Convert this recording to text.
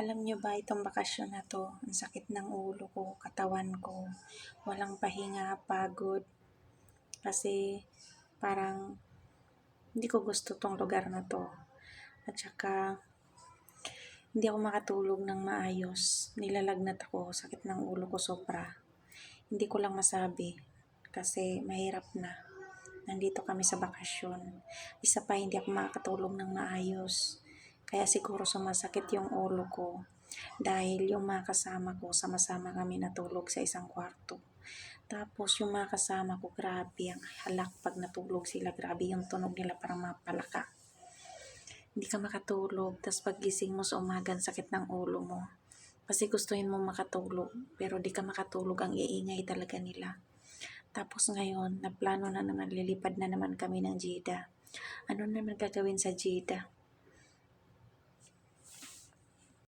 Alam niyo ba itong bakasyon na 'to, ang sakit ng ulo ko, katawan ko, walang pahinga, pagod. Kasi parang hindi ko gusto 'tong lugar na 'to. At saka hindi ako makatulog ng maayos. Nilalagnat ako, sakit ng ulo ko sobra. Hindi ko lang masabi kasi mahirap na. Nandito kami sa bakasyon. Isa pa hindi ako makakatulog ng maayos. Kaya siguro sumasakit yung ulo ko dahil yung mga kasama ko, sama-sama kami natulog sa isang kwarto. Tapos yung mga kasama ko, grabe ang halak pag natulog sila. Grabe yung tunog nila, parang mga palaka. Hindi ka makatulog, tapos paggising mo sa umaga, ang sakit ng ulo mo. Kasi gustuhin mo makatulog, pero di ka makatulog, ang iingay talaga nila. Tapos ngayon, naplano na naman, lilipad na naman kami ng Jeddah. Ano naman gagawin sa Jeddah?